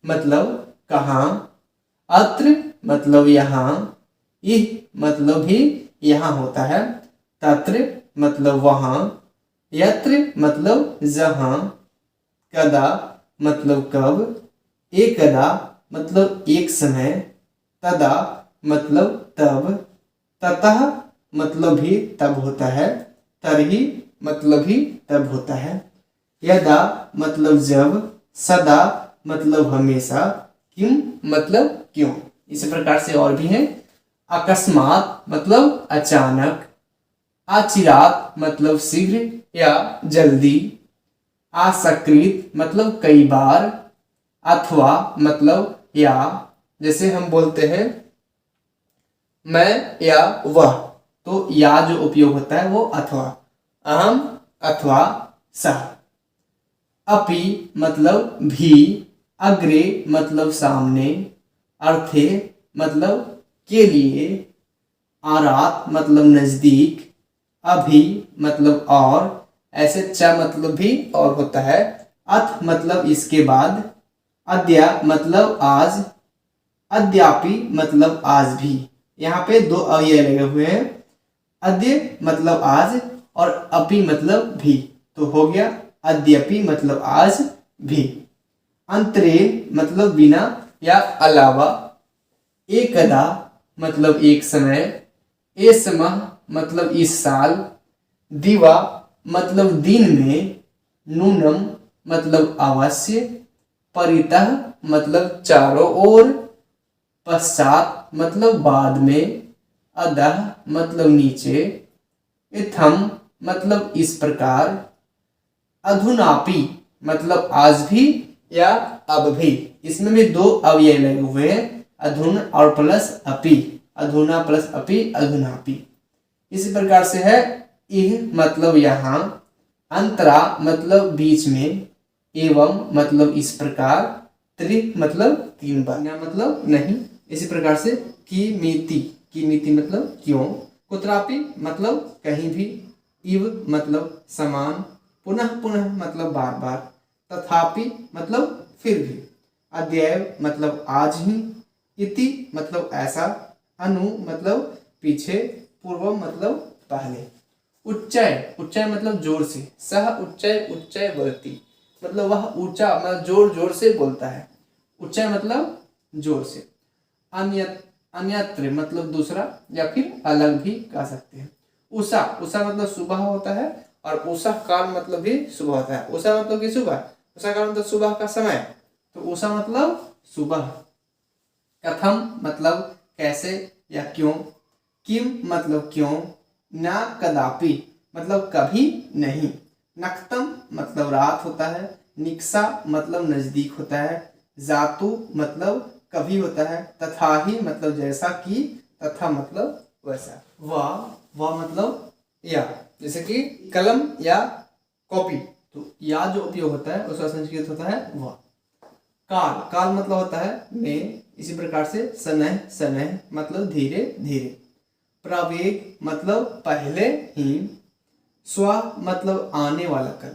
मतलब कहाँ, अत्र मतलब यहाँ, इह मतलब भी यहाँ होता है, तत्र मतलब वहाँ, यत्र मतलब जहाँ, कदा मतलब कब, एकदा मतलब एक समय, तदा मतलब तब, ततः मतलब भी तब होता है, तरही मतलब भी तब होता है, यदा मतलब जब, सदा मतलब हमेशा, किम मतलब क्यों। इसी प्रकार से और भी हैं। अकस्मात मतलब अचानक, अचिरात मतलब शीघ्र या जल्दी, असकृत मतलब कई बार, अथवा मतलब या, जैसे हम बोलते हैं मैं या वह, तो या जो उपयोग होता है वो अथवा, अहम अथवा सह। अपि मतलब भी, अग्रे मतलब सामने, अर्थे मतलब के लिए, आरात मतलब नजदीक, अभी मतलब और, ऐसे च मतलब भी और होता है, अथ मतलब इसके बाद, अद्या मतलब आज, अद्यापि मतलब आज भी। यहाँ पे दो अव्यय लगे हुए हैं, अद्य मतलब आज और अपि मतलब भी, तो हो गया अद्यपि मतलब आज भी। अंतरे मतलब बिना या अलावा, एकदा मतलब एक समय, एसमः मतलब इस साल, दिवा मतलब दिन में, नूनम मतलब अवश्य, परितः मतलब चारों ओर, पश्चात मतलब बाद में, अधः मतलब नीचे, इत्थम मतलब इस प्रकार, अधुनापि मतलब आज भी या अब भी। इसमें भी दो अव्यय लगे हुए हैं, अधुन और प्लस अपि, अधुना प्लस अपि, अधुनापि। इसी प्रकार से है, इह मतलब यहाँ, अंतरा मतलब बीच में, एवं मतलब इस प्रकार, त्रि मतलब तीन बार, मतलब नहीं। इसी प्रकार से की मिति मतलब क्यों, कुत्रापि मतलब कहीं भी, इव मतलब समान, पुनः पुनः मतलब बार बार, तथापि मतलब फिर भी, अद्यैव मतलब आज ही, इति मतलब ऐसा, अनु मतलब पीछे, पूर्वम मतलब पहले। उच्चय, उच्चय मतलब जोर से, सह उच्चय उच्चय बोलती मतलब वह ऊंचा मतलब जोर जोर से बोलता है, उच्चय मतलब जोर से। अन्यत्र मतलब दूसरा या फिर अलग भी कह सकते हैं। उषा, उषा मतलब सुबह होता है, और उषा काल मतलब भी सुबह होता है। उषा मतलब कि सुबह, उषा काल मतलब सुबह का समय, तो उषा मतलब सुबह। कथम मतलब कैसे या क्यों, किम मतलब क्यों, न कदापि मतलब कभी नहीं, नक्तम मतलब रात होता है, निक्सा मतलब नजदीक होता है, जातु मतलब कभी होता है, तथा ही मतलब जैसा कि, तथा मतलब वैसा। वह मतलब या, जैसे कि कलम या कॉपी, तो या जो उपयोग होता है उसका संस्कृत होता है वह। काल, काल मतलब होता है में, इसी प्रकार से शनैः, शनैः मतलब धीरे धीरे। प्रवेग मतलब पहले ही। स्व मतलब आने वाला कल,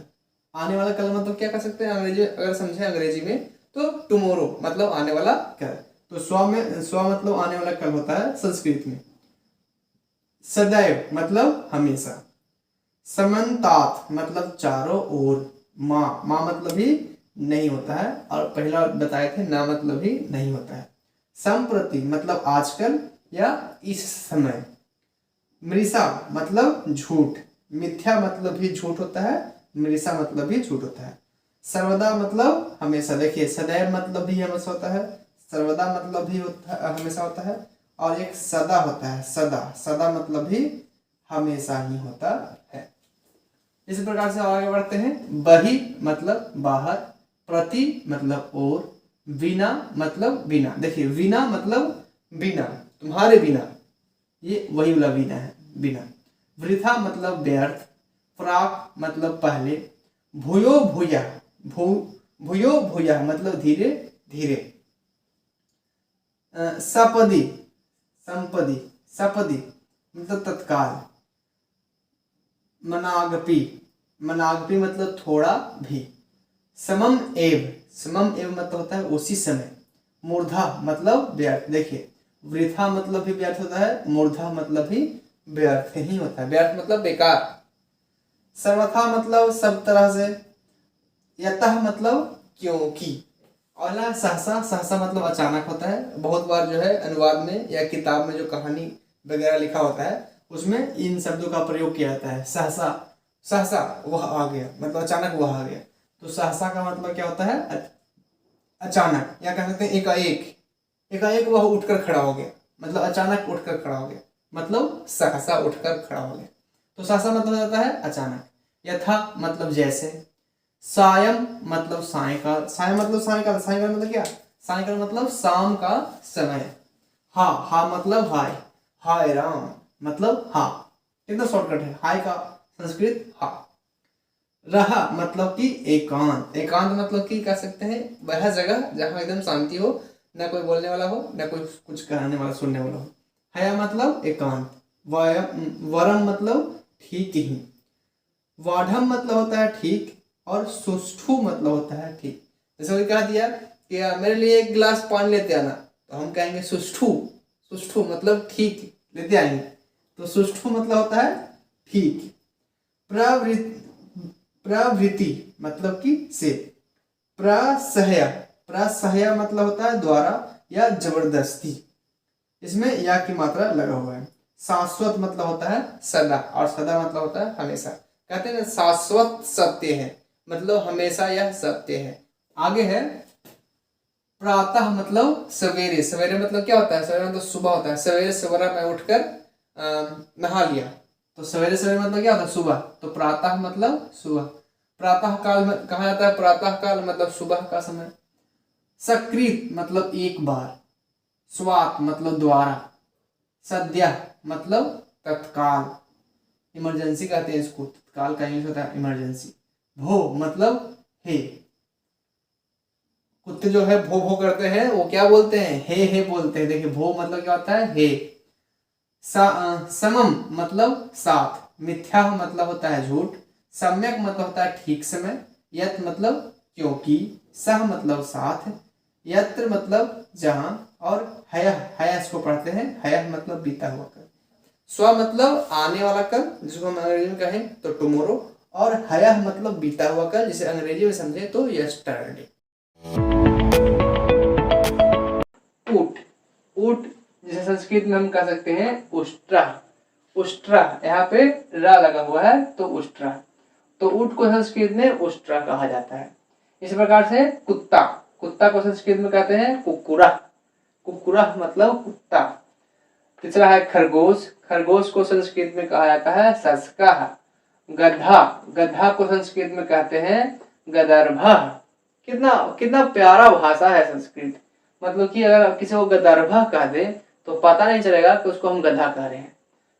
आने वाला कल मतलब क्या कर सकते हैं अंग्रेजी, अगर समझे अंग्रेजी में तो टुमारो मतलब आने वाला कल, तो स्व में स्व मतलब आने वाला कल होता है संस्कृत में। सदैव मतलब हमेशा। समन्तात मतलब चारों ओर। माँ, माँ मतलब भी नहीं होता है, और पहला बताए थे ना मतलब भी नहीं होता है। संप्रति मतलब आजकल या इस समय। मृषा मतलब झूठ, मिथ्या मतलब भी झूठ होता है, मृषा मतलब भी झूठ होता है। सर्वदा मतलब हमेशा, देखिए सदैव मतलब भी हमेशा होता है, सर्वदा मतलब भी हमेशा होता है, और एक सदा होता है, सदा, सदा मतलब भी हमेशा ही होता है। इस प्रकार से आगे बढ़ते हैं। बहि मतलब बाहर, प्रति मतलब और, बिना मतलब बिना, देखिए बिना मतलब बिना, तुम्हारे बिना, ये वही वाला बिना है, बिना। वृथा मतलब व्यर्थ, प्राक मतलब पहले, भूयो भूया, भूयो भूया मतलब धीरे धीरे। सपदी, संपदी, सपदी मतलब तत्काल। मनागपी, मनागपी मतलब थोड़ा भी। समम एव मतलब होता है उसी समय। मूर्धा मतलब व्यर्थ। देखिए वृथा मतलब भी व्यर्थ होता है, मूर्धा मतलब भी व्यर्थ ही होता है। व्यर्थ मतलब बेकार। सर्वथा मतलब सब तरह से। यतः मतलब क्योंकि। और ना सहसा, सहसा मतलब अचानक होता है। बहुत बार जो है अनुवाद में या किताब में जो कहानी वगैरह लिखा होता है उसमें इन शब्दों का प्रयोग किया जाता है। सहसा, सहसा वह आ गया, मतलब अचानक वह आ गया। तो सहसा का मतलब क्या होता है? अचानक, या कह सकते हैं एकाएक। एकाएक वह उठकर खड़ा हो गया, मतलब अचानक उठकर खड़ा हो गया, मतलब सहसा उठकर खड़ा हो गया। तो सहसा मतलब हो जाता है अचानक। यथा मतलब जैसे। सायं मतलब सायंकाल। सायं मतलब सायंकाल। सायंकाल मतलब क्या? सायंकाल मतलब शाम का समय। हा, हा मतलब हाय। हाय राम मतलब हा। कितना शॉर्टकट है हाय का संस्कृत हा। रहा मतलब कि एकांत। एकांत मतलब कि कह सकते हैं वह जगह जहां एकदम शांति हो, ना कोई बोलने वाला हो, ना कोई कुछ कहने वाला सुनने वाला हो। हया मतलब एकांत। वरम मतलब ठीक ही। वाढ़म मतलब होता है ठीक, और सुष्ठु मतलब होता है ठीक। जैसे कोई कह दिया कि मेरे लिए एक गिलास पानी लेते आना, तो हम कहेंगे सुष्ठु। सुष्ठु मतलब ठीक लेते आएंगे, तो सुष्ठु मतलब होता है ठीक। प्रवृत्ति मतलब कि से। प्रसह्य, प्रसह्य मतलब होता है द्वारा या जबरदस्ती। इसमें या की मात्रा लगा हुआ है। शाश्वत मतलब होता है सदा, और सदा मतलब होता है हमेशा। कहते हैं ना शाश्वत सत्य है, मतलब हमेशा यह सत्य है। आगे है प्रातः मतलब सवेरे। सवेरे मतलब क्या होता है? सवेरे मतलब सुबह होता है। सवेरे सवेरा मैं उठकर नहा लिया, तो सवेरे सवेरे मतलब क्या होता है? सुबह। तो प्रातः मतलब सुबह। प्रातः काल में कहा जाता है, प्रातः काल मतलब सुबह का समय। सकृत मतलब एक बार। स्वात मतलब द्वारा। सद्य मतलब तत्काल, इमरजेंसी कहते हैं इसको। तत्काल का इंग्लिश होता है इमरजेंसी। भो मतलब हे। कुत्ते जो है भो भो करते हैं, वो क्या बोलते हैं? हे बोलते हैं। देखिए भो मतलब क्या होता है? हे। समम मतलब साथ। मिथ्या मतलब होता है झूठ। सम्यक मतलब होता है ठीक समय। यत मतलब क्योंकि। सह मतलब साथ। यत्र मतलब जहां। और हयः, हयः इसको पढ़ते हैं, हयः मतलब बीता हुआ कल। स्व मतलब आने वाला कल, जिसको हम अंग्रेजी में कहें तो टुमारो। और हयः मतलब बीता हुआ कल, जिसे अंग्रेजी में समझे तो यस्टरडे। ऊट, ऊट जिसे संस्कृत में हम कह सकते हैं उष्ट्रा। उष्ट्रा, यहाँ पे रा लगा हुआ है तो उष्ट्रा। तो ऊट को संस्कृत में उष्ट्रा कहा जाता है। इस प्रकार से कुत्ता, कुत्ता को संस्कृत में कहते हैं कुक्कुरा। कुक्कुरा मतलब कुत्ता। तीसरा है खरगोश। खरगोश को संस्कृत में कहा जाता है सस्का। गधा, गधा को संस्कृत में कहते हैं गदर्भ। कितना कितना प्यारा भाषा है संस्कृत। मतलब कि अगर किसी को गदर्भ कह दे तो पता नहीं चलेगा कि उसको हम गधा कह रहे हैं।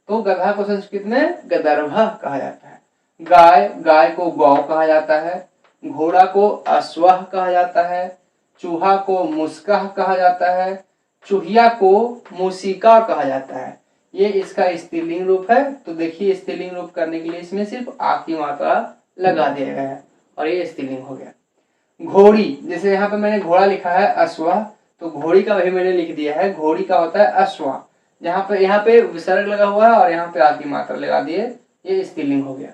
तो गधा को संस्कृत में गदर्भ कहा जाता है। गाय, गाय को गौ कहा जाता है। घोड़ा को अश्वः कहा जाता है। चूहा को मुस्कह कहा जाता है। चूहिया को मूसिका कहा जाता है। ये इसका स्त्रीलिंग रूप है। तो देखिए स्त्रीलिंग रूप करने के लिए इसमें सिर्फ आ की मात्रा लगा दिया गया है और ये स्त्रीलिंग हो गया। घोड़ी, जैसे यहाँ पे मैंने घोड़ा लिखा है अश्वा, तो घोड़ी का भी मैंने लिख दिया है, घोड़ी का होता है अश्वा। यहाँ पे विसर्ग लगा हुआ है और यहाँ पे आ की मात्रा लगा दिए, ये स्त्रीलिंग हो गया।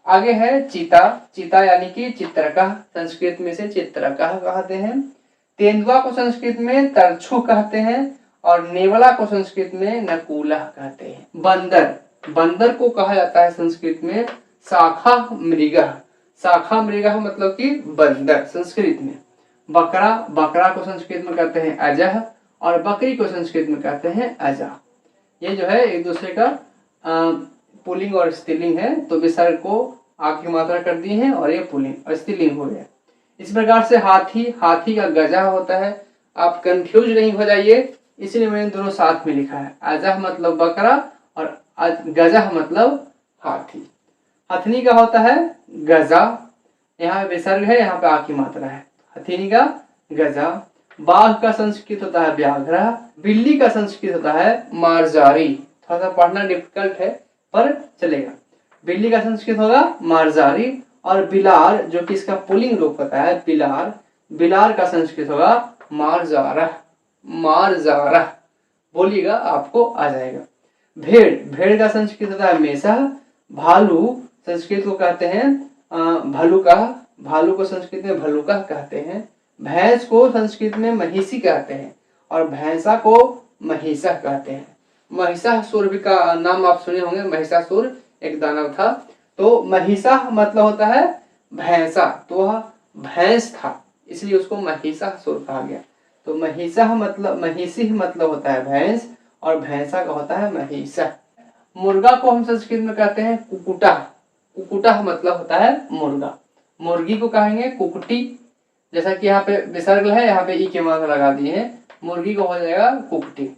आगे है चीता। चीता यानी कि चित्रकः, संस्कृत में से चित्रकः कहते हैं। तेंदुआ को संस्कृत में तरछु कहते हैं और नेवला को संस्कृत में नकुलः कहते हैं। बंदर, बंदर को कहा जाता है संस्कृत में शाखा मृगः। शाखा मृगः मतलब कि बंदर संस्कृत में। बकरा, बकरा को संस्कृत में कहते हैं अजः और बकरी को संस्कृत में कहते हैं अजा। ये जो है एक दूसरे का पुल्लिंग और स्त्रीलिंग है, तो विसर्ग को आ की मात्रा कर दी है और ये पुल्लिंग और स्त्रीलिंग हो गया। इस प्रकार से हाथी, हाथी का गजा होता है। आप कंफ्यूज नहीं हो जाइए, इसलिए मैंने दोनों साथ में लिखा है। अजह मतलब बकरा और गजा मतलब हाथी। हथनी का होता है गजा, यहाँ पे विसर्ग है, यहाँ पे आ की मात्रा है। हथनी का गजा। बाघ का संस्कृत होता है व्याघ्र। बिल्ली का संस्कृत होता है मार्जारी। थोड़ा सा पढ़ना डिफिकल्ट है पर चलेगा। बिल्ली का संस्कृत होगा मार्जारी और बिलार जो कि इसका पुल्लिंग रूप होता है बिलार, बिलार का संस्कृत होगा मार्जारा, मार्जारा। बोलिएगा आपको आ जाएगा। भेड़, भेड़ का संस्कृत होता है मेषा। भालू संस्कृत को कहते हैं भलुका, भालू को संस्कृत में भलुका कहते हैं। भैंस को संस्कृत में महिषी कहते हैं और भैंसा को महिषा कहते हैं। महिषासुर भी का नाम आप सुने होंगे, महिषासुर एक दानव था। तो महिषा मतलब होता है भैंसा, तो वह भैंस था इसलिए उसको महिषासुर कहा गया। तो महिषा मतलब, महिषी मतलब होता है भैंस और भैंसा का होता है महिषा। मुर्गा को हम संस्कृत में कहते हैं कुकुटा, कुकुटा मतलब होता है मुर्गा। मुर्गी को कहेंगे कुकुटी, जैसा कि यहाँ पे विसर्ग है, यहाँ पे ई के मात्रा लगा दिए हैं, मुर्गी को हो जाएगा कुकुटी।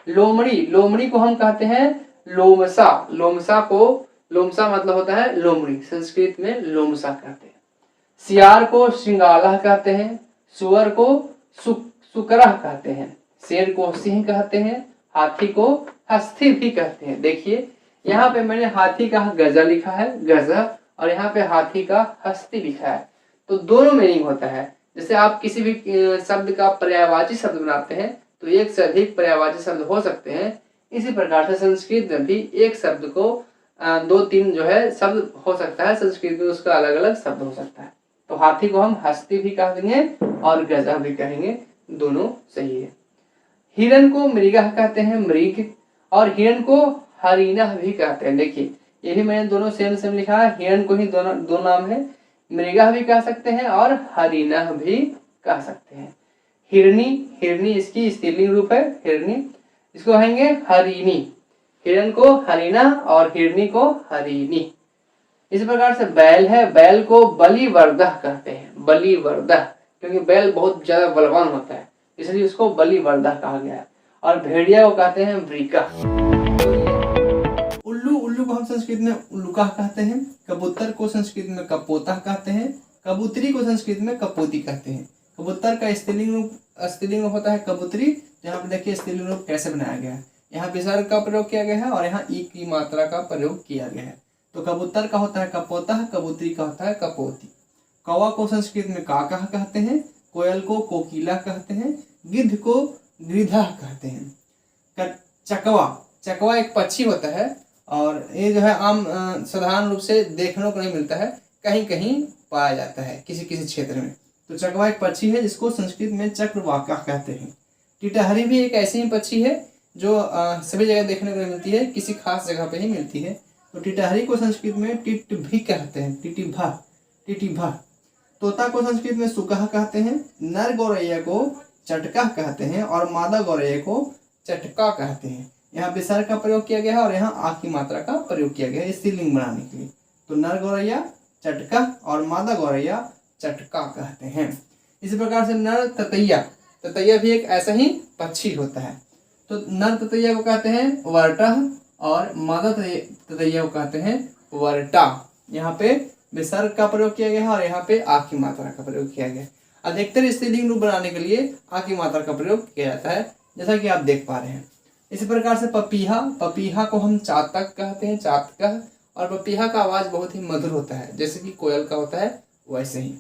लोमड़ी, लोमड़ी को हम कहते हैं लोमसा, लोमसा को, लोमसा मतलब होता है लोमड़ी, संस्कृत में लोमसा कहते हैं। सियार को श्रृंगाला कहते हैं, सुअर को सुकरा कहते हैं, शेर को सिंह कहते हैं, हाथी को हस्ती भी कहते हैं। देखिए यहाँ पे मैंने हाथी का गजा लिखा है, गजा, और यहाँ पे हाथी का हस्ती लिखा है, तो दोनों मीनिंग होता है। जैसे आप किसी भी शब्द का पर्यायवाची शब्द बनाते हैं तो एक से अधिक पर्यायवाची शब्द हो सकते हैं, इसी प्रकार से संस्कृत में भी एक शब्द को दो तीन जो है शब्द हो सकता है, संस्कृत में उसका अलग अलग शब्द हो सकता है। तो हाथी को हम हस्ती भी कह देंगे और गजा भी कहेंगे, दोनों सही है। हिरण को मृगा कहते हैं, मृग, और हिरण को हरिणा भी कहते हैं। देखिए ये भी मैंने दोनों सेम सेम लिखा है, हिरण को ही दोनों दो नाम है, मृगा भी कह सकते हैं और हरिणा भी कह सकते हैं। हिरनी, हिरनी इसकी स्त्रीलिंग रूप है हिरनी, इसको कहेंगे हरिणी। हिरण को हरिणा और हिरनी को हरिणी। इस प्रकार से बैल है, बैल को बलिवर्दह कहते हैं, बलिवर्दह, क्योंकि बैल बहुत ज्यादा बलवान होता है इसलिए उसको बलिवर्दह कहा गया है। और भेड़िया को कहते हैं वृका। उल्लू, उल्लू को हम संस्कृत में उल्लुका कहते हैं। कबूतर को संस्कृत में कपोता कहते हैं। कबूतरी को संस्कृत में कपोती कहते हैं। कबूतर का स्त्रीलिंग रूप होता है कबूतरी। यहाँ पे देखिए स्त्रीलिंग रूप कैसे बनाया गया है, यहाँ विसर्ग का प्रयोग किया गया है और यहाँ ई की मात्रा का प्रयोग किया गया है। तो कबूतर का होता है कपोता, कबूतरी का होता है कपोती। कौवा को संस्कृत में काका कहते हैं, कोयल को कोकिला कहते हैं, गिद्ध को गृधा कहते हैं। चकवा, चकवा एक पक्षी होता है और ये जो है आम साधारण रूप से देखने को नहीं मिलता है, कहीं कहीं पाया जाता है किसी किसी क्षेत्र में। तो चकवा एक पक्षी है जिसको संस्कृत में चक्रवाका कहते हैं। टिटहरी भी एक ऐसी ही पक्षी है जो सभी जगह देखने को नहीं मिलती है, किसी खास जगह पे ही मिलती है। तो टिटहरी को संस्कृत में टिटभी कहते हैं, टिटिभा, टिटिभा। तोता को संस्कृत में सुकह कहते हैं। नर गौरैया को चटका कहते हैं और मादा गौरैया को चटका कहते हैं। यहाँ विसर्ग का प्रयोग किया गया है और यहाँ आ की मात्रा का प्रयोग किया गया है स्त्रीलिंग बनाने के लिए। तो नर गौरैया चटका और मादा गौरैया चटका कहते हैं। इसी प्रकार से नर ततैया, ततैया भी एक ऐसा ही पक्षी होता है। तो नर ततैया को कहते हैं वर्टह और मादा ततैया को कहते हैं वर्टा। यहाँ पे विसर्ग का प्रयोग किया गया है और यहाँ पे आ की मात्रा का प्रयोग किया गया है। अधिकतर स्त्रीलिंग रूप बनाने के लिए आ की मात्रा का प्रयोग किया जाता है, जैसा कि आप देख पा रहे हैं। इसी प्रकार से पपीहा, पपीहा को हम चातक कहते हैं, चातक, और पपीहा का आवाज बहुत ही मधुर होता है, जैसे कि कोयल का होता है वैसे ही।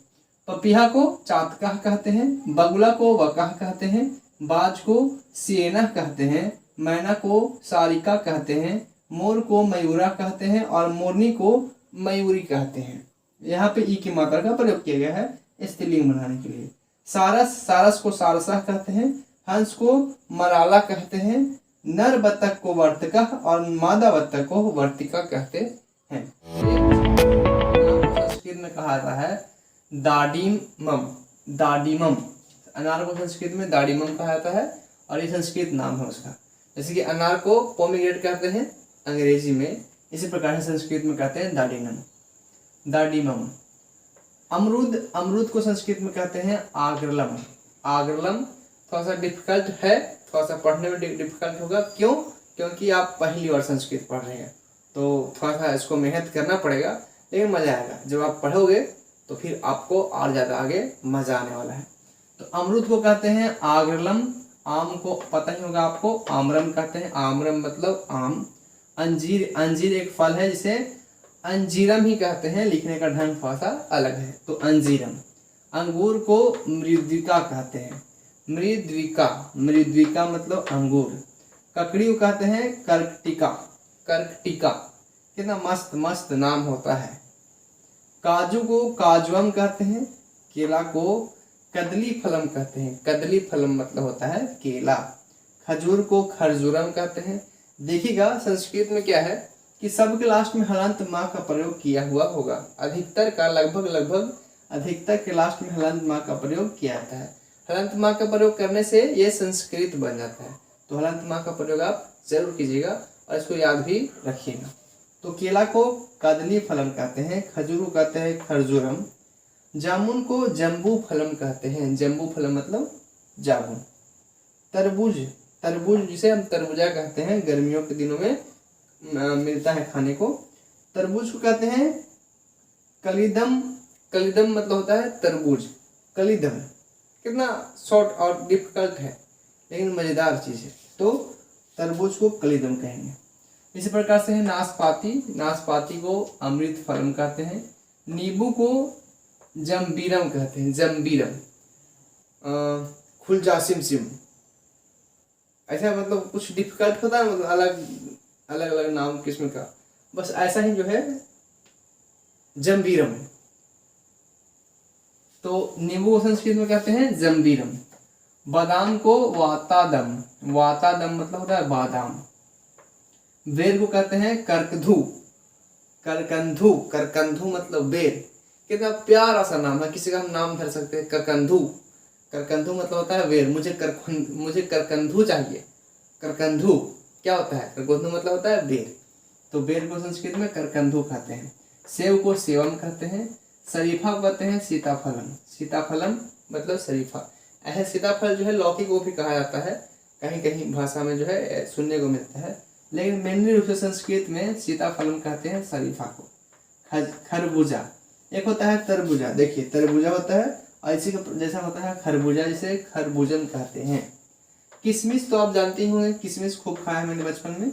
पपीहा को चातका कहते हैं। बगुला को वकाह कहते हैं। बाज को सिएना कहते हैं। मैना को सारिका कहते हैं। मोर को मयूरा कहते हैं और मोरनी को मयूरी कहते हैं। यहाँ पे ई की मात्रा का प्रयोग किया गया है स्त्रीलिंग बनाने के लिए। सारस, सारस को सारसा कहते हैं। हंस को मराला कहते हैं। नर बत्तख को वर्तिका और मादा बत्तख को वर्तिका कहते हैं। संस्कृत में कहा जाता है दाडिमम, दाडिमम। अनार को संस्कृत में दाडिमम कहा जाता है और ये संस्कृत नाम है उसका। जैसे कि अनार को पोमीग्रेनेट कहते हैं अंग्रेजी में, इसी प्रकार से संस्कृत में कहते हैं दाडिमम, दाडिमम। अमरूद, अमरूद को संस्कृत में कहते हैं आग्रलम, आग्रलम। थोड़ा सा डिफिकल्ट है, थोड़ा सा पढ़ने में डिफिकल्ट होगा। क्यों? क्योंकि आप पहली बार संस्कृत पढ़ रहे हैं तो थोड़ा सा इसको मेहनत करना पड़ेगा, लेकिन मजा आएगा। जब आप पढ़ोगे तो फिर आपको और ज़्यादा आगे मजा आने वाला है। तो अमरूद को कहते हैं आग्रलम। आम को पता ही होगा आपको, आमरम कहते हैं, आमरम मतलब आम। अंजीर, अंजीर एक फल है जिसे अंजीरम ही कहते हैं, लिखने का ढंग थोड़ा सा अलग है। तो अंजीरम। अंगूर को मृद्विका कहते हैं, मृद्विका, मृद्विका मतलब अंगूर। ककड़ी को कहते हैं कर्कटिका, कर्कटिका। कितना मस्त मस्त नाम होता है। काजू को काजुअम कहते हैं, केला को कदली फलम कहते हैं, कदली फलम मतलब होता है केला। खजूर को खरजूरम कहते हैं। देखिएगा संस्कृत में क्या है कि सबके लास्ट में हलंत माँ का प्रयोग किया हुआ होगा, अधिकतर का लगभग अधिकतर के लास्ट में हलंत माँ का प्रयोग किया जाता है। हलंत माँ का प्रयोग करने से ये संस्कृत बन जाता है। तो हलंत माँ का प्रयोग आप जरूर कीजिएगा और इसको याद भी रखिएगा। तो केला को कदली फलम कहते हैं, खजूर को कहते हैं खरजूरम, जामुन को जम्बू फलम कहते हैं, जम्बू फलम मतलब जामुन। तरबूज, तरबूज जिसे हम तरबूजा कहते हैं, गर्मियों के दिनों में मिलता है खाने को। तरबूज को कहते हैं कलिदम, कलिदम मतलब होता है तरबूज, कलिदम। कितना शॉर्ट और डिफिकल्ट है लेकिन मज़ेदार चीज़ है। तो तरबूज को कलिदम कहेंगे। इसी प्रकार से है नाशपाती, नाशपाती को अमृत फलम कहते हैं। नींबू को जम्बीरम कहते हैं, जम्बीरम। खुलजासिम सिम, ऐसा मतलब कुछ डिफिकल्ट होता है, मतलब अलग अलग नाम किस्म का, बस ऐसा ही जो है जम्बीरम। तो नींबू को संस्कृत में कहते हैं जम्बीरम। बादाम को वातादम, वातादम मतलब होता है बादाम। बेर को कहते हैं करकधू, करकंधू, करकंधू मतलब बेर। कितना प्यारा सा नाम है, किसी का हम नाम धर सकते हैं करकंधू। करकंधू मतलब होता है बेर, मुझे करकंधू चाहिए। करकंधू क्या होता है? करकंधू मतलब होता है बेर। तो बेर को संस्कृत में करकंधू कहते हैं। सेव को सेवम कहते हैं। शरीफा को कहते हैं सीताफलम, सीताफलम मतलब शरीफा। ऐसे सीताफल जो है लौकी को भी कहा जाता है, कहीं कहीं भाषा में जो है सुनने को मिलता है, लेकिन मेनली रूप से संस्कृत में सीताफलम कहते हैं शरीफा को। खरबूजा, एक होता है तरबूजा, देखिए तरबूजा होता है और इसी का जैसा होता है खरबूजा, जिसे खरबूजन कहते हैं। किशमिश तो आप जानते होंगे, किशमिश खूब खाया है मैंने बचपन में।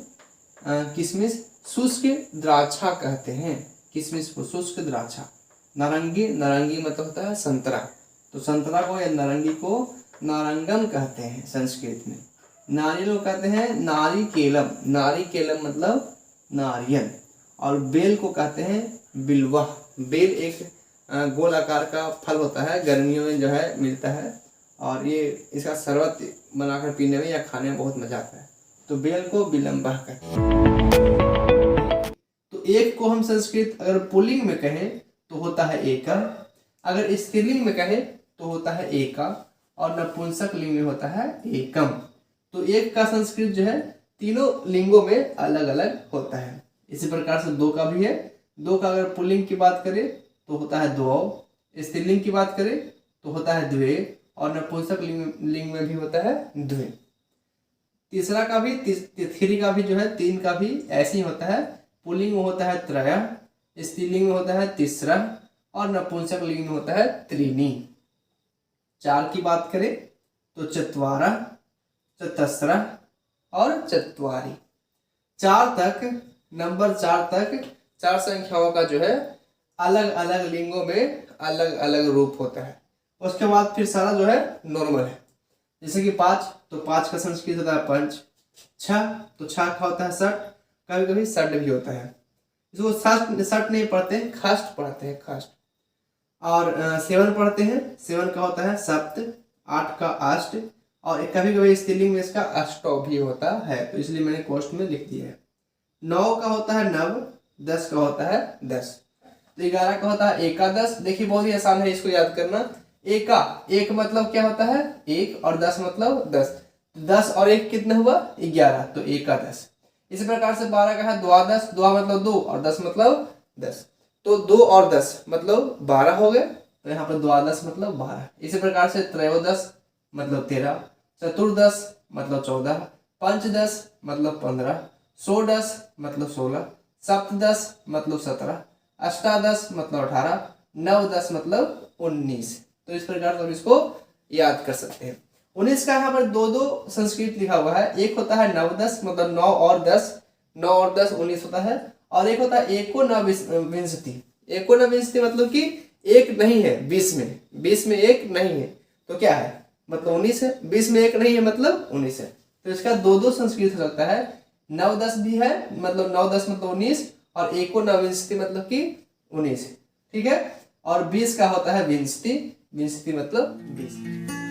किशमिश शुष्क द्राक्षा कहते हैं, किशमिश को शुष्क द्राक्षा। नारंगी, नारंगी मतलब होता है संतरा, तो संतरा को या नारंगी को नारंगम कहते हैं संस्कृत में। नारियल को कहते हैं नारिकेलम, नारिकेलम मतलब नारियल। और बेल को कहते हैं बिलवा। बेल एक गोल आकार का फल होता है, गर्मियों में जो है मिलता है, और ये इसका शरबत बनाकर पीने में या खाने में बहुत मजा आता है। तो बेल को बिलम्बा कहते हैं। तो एक को हम संस्कृत अगर पुल्लिंग में कहें तो होता है एकम, अगर स्त्रीलिंग में कहें तो होता है एका, और नपुंसक लिंग में होता है एकम। तो एक का संस्कृत जो है तीनों लिंगों में अलग अलग होता है। इसी प्रकार से दो का भी है। दो का अगर पुल्लिंग की बात करें तो होता है द्वौ, स्त्रीलिंग की बात करें तो होता है द्वे, और नपुंसक लिंग में भी होता है द्वे। तीसरा का भी, थ्री का भी जो है, तीन का भी ऐसे ही होता है। पुल्लिंग में होता है त्रय, स्त्रीलिंग में होता है तिसरा, और नपुंसक लिंग में होता है त्रीणी। चार की बात करें तो चत्वारा, चतस्रा और चत्वारी। चार तक, नंबर चार तक, चार संख्याओं का जो है अलग अलग लिंगों में अलग अलग रूप होता है। उसके बाद फिर सारा जो है नॉर्मल है। जैसे कि पाँच, तो पाँच का संस्कृत होता है पंच। छः, तो छः का होता है षट, कभी कभी षट भी होता है। इसको षट नहीं पढ़ते हैं, खष्ट पढ़ते हैं, खष्ट। और सेवन पढ़ते हैं, सेवन का होता है सप्त, आठ का अष्ट, और कभी कभी स्त्रीलिंग में इसका अष्टौ भी होता है, तो इसलिए मैंने कोष्ठ में लिख दिया है। 9 का होता है नव, 10 का होता है 10, तो 11 का होता है एकादश। देखिए बहुत ही आसान है इसको याद करना। एका, एक मतलब क्या होता है? एक, और 10 मतलब 10। 10 और 1 कितना हुआ? 11, तो एकादश। इसी प्रकार से 12 का है द्वादश, द्वा मतलब 2 और 10 मतलब 10, तो 2 और 10 मतलब 12 हो गए, तो यहाँ पर द्वादश मतलब 12। इसी प्रकार से त्रयोदश मतलब 13, चतुर्दश मतलब 14, पंचदश मतलब 15, षोडश मतलब 16, सप्तदश मतलब 17, अष्टादश मतलब 18, नवदश मतलब 19। तो इस प्रकार से हम इसको याद कर सकते हैं। 19 का यहाँ पर दो दो संस्कृत लिखा हुआ है। एक होता है नवदश मतलब 9 और 10, 9 और 10 19 होता है, और एक होता है एकोनविंशति। एकोनविंशति मतलब कि एक नहीं है 20 में, 20 में एक नहीं है तो क्या है, मतलब 19 है। 20 में एक नहीं है मतलब 19 है। तो इसका दो दो संस्कृत हो सकता है। 9-10 भी है, मतलब 9-10 मतलब 19, और एकोनविंशति मतलब कि 19, ठीक है। और 20 का होता है विंशति, विंशति मतलब 20।